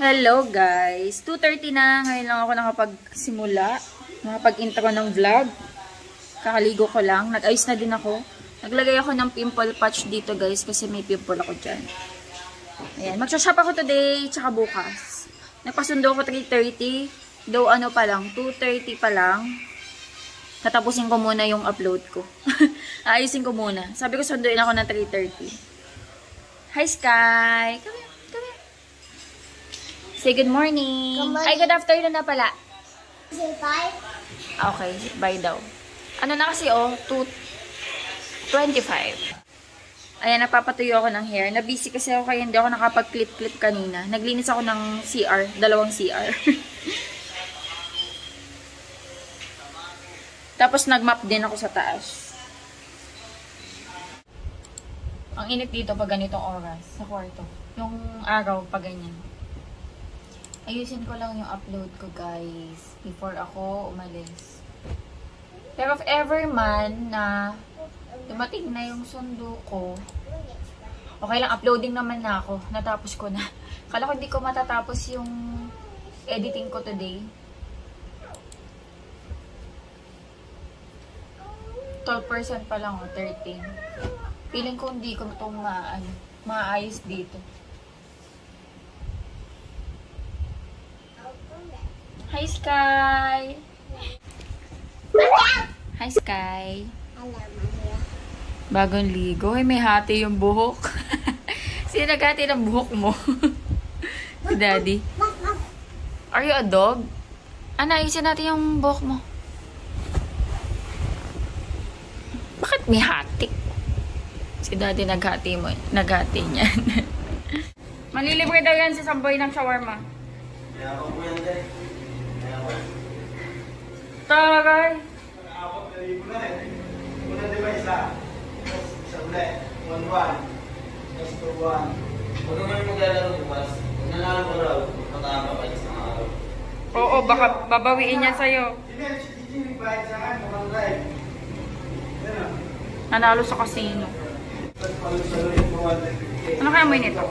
Hello guys! 2:30 na. Ngayon lang ako nakapagsimula. Nakapag-intro ng vlog. Kakaligo ko lang. Nag-ayos na din ako. Naglagay ako ng pimple patch dito guys kasi may pimple ako dyan. Ayan. Magsashop ako today tsaka bukas. Nagpasundo ko 3:30. Though ano pa lang, 2:30 pa lang. Tatapusin ko muna yung upload ko. Ayusin ko muna. Sabi ko sunduin ako ng 3:30. Hi Sky! Come here. Say good morning. Ay, good afternoon na pala. Say bye. Okay, bye daw. Ano na kasi, 2:25. Ayan, napapatuyo ako ng hair. Nabusy kasi ako kaya hindi ako nakapag-clip-clip kanina. Naglinis ako ng CR, dalawang CR. Tapos nag-mop din ako sa taas. Ang init dito pag ganitong oras sa kwarto. Yung araw pag ganyan. Ayusin ko lang yung upload ko guys before ako umalis. Pero if ever man na dumating na yung sundo ko, okay lang, uploading naman na ako. Natapos ko na. Kala ko hindi ko matatapos yung editing ko today. 12% pa lang 13. Feeling ko hindi ko itong maayos dito. Hi, Sky! Hi, Sky! Bagong ligo. Ay, may hati yung buhok. Sino naghati ng buhok mo? Si Daddy. Are you a dog? Ayusin natin yung buhok mo. Bakit may hati? Si Daddy naghati mo. Naghati niyan. Malilibre daw yan si Samboy ng shawarma. Kaya ako po yan din. Tagay! Nakakapot na libo na eh. Una di ba isa? Isa ulit. 1-1. Just 2-1. Huwag naman maglalaro bukas. Kung nanalo ko raw, matama pa isang araw. Oo, baka babawiin niya sa'yo. Si Gigi nagbayad sa akin, 1 drive. Nanalo sa casino. Ano kaya mo nito?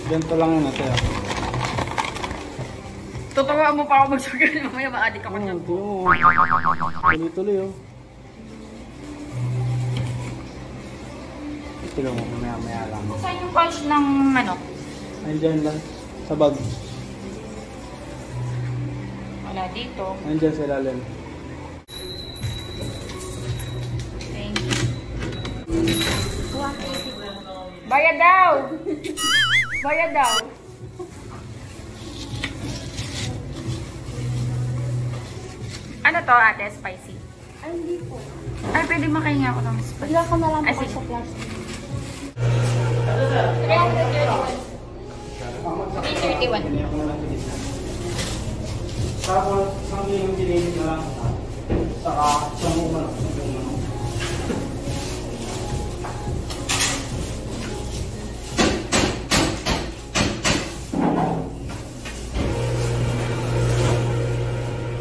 Ganito lang yun natin. Tutuwa mo pa ako mag-sugar. Mamaya ma-addict ako dyan. Tuloy-tuloy oh. Ito mo, maya-maya lang. Saan yung pouch ng ano? Andyan lang. Sa bag. Wala dito. Andyan sa ilalim. Thank you. Bayad daw! Bayad daw! Ano to, ate? Spicy? Ay, hindi po. Ay, pwede makahinga ako ng spicy. Wala ka na lang Ay, po sige. sa plastic. 331. Tapos, isang kilong ginilit na lang. Saka, isang uman.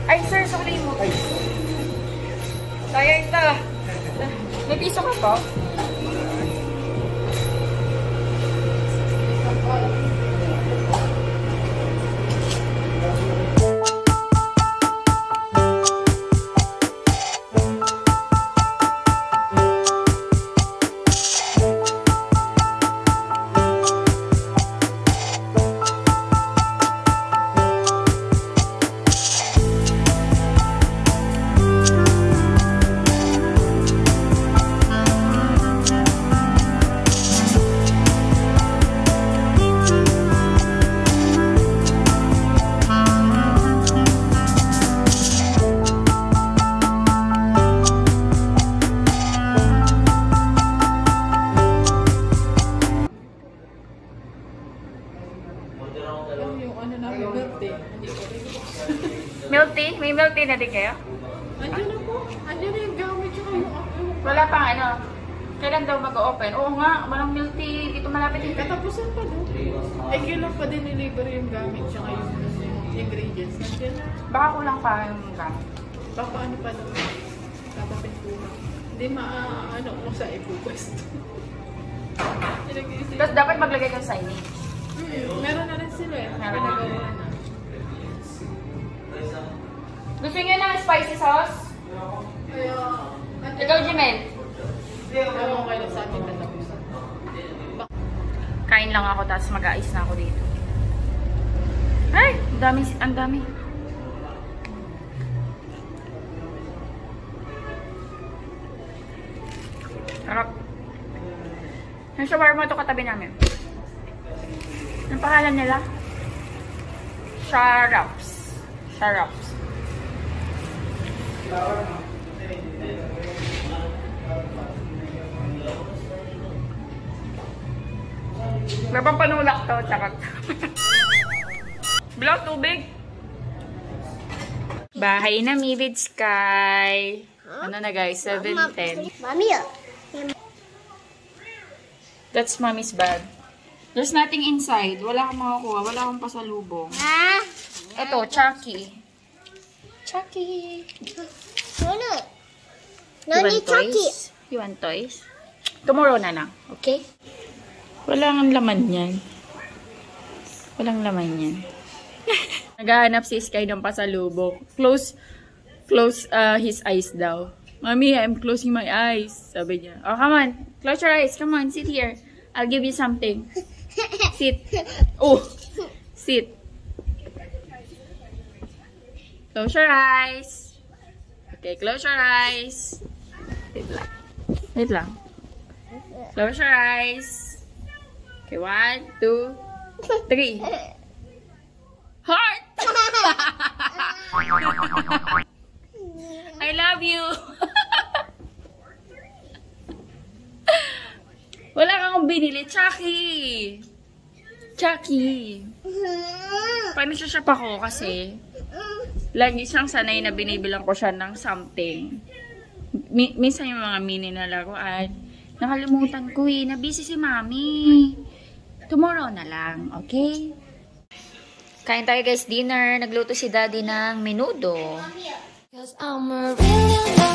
Ay, sir, sorry mo. Ay, Kaya ito. May piso ka po? Milk tea? May milk tea na din kayo? Andiyan na po. Andiyan na yung gamit tsaka yung Wala pang ano. Kailan daw mag-open? Oo nga, walang milk tea. Dito malapit yung katapusan pa doon. Eh, kailan pa din nilibre yung gamit tsaka yung ingredients. Nandiyan na. Baka kulang pa yung gamit. Baka ano pa doon. Kapapintura. Hindi ano kung sa ipo-pwesto. Tapos dapat maglagay ng signage. Meron na rin sila eh. Meron. Pinagawa na. Gusto niyo ng spicy sauce? Kaya, Ikaw, Jimel. ewan ko kayo sa akin katapusan. Kain lang ako, tapos mag-aayos na ako dito. Ay! Ang dami. Ang dami. Sarap. Yung shawarma ito katabi namin. Ang pangalan nila? Sharaps. Sharaps. Labang panulak to, charot. Bilang tubig. Bahay na Vivid Sky. Ano na guys, 7:10. Mami, That's mommy's bag. There's nothing inside. Wala kang makakuha. Wala kang pasalubong. Ito, Chucky. Chucky. You want toys? You want toys? Tomorrow na lang. Okay? Walang laman yan. Walang laman yan. Naghahanap si Sky ng pasalubong. Close his eyes daw. Mommy, I'm closing my eyes. Sabi niya. Oh, come on. Close your eyes. Come on, sit here. I'll give you something. Sit. Oh, sit. Close your eyes. Okay, close your eyes. Wait lang. Wait lang. Close your eyes. Okay, 1, 2, 3. Heart! I love you! Wala kang binili, Chucky! Chucky! Panashop ako kasi lagi siyang sanay na binibilang ko siya ng something. Minsan yung mga mini na laruan, nakalimutan ko na busy si Mami. Tomorrow na lang, okay? Kain tayo guys, dinner. Nagluto si daddy ng menudo. Cause I'm a real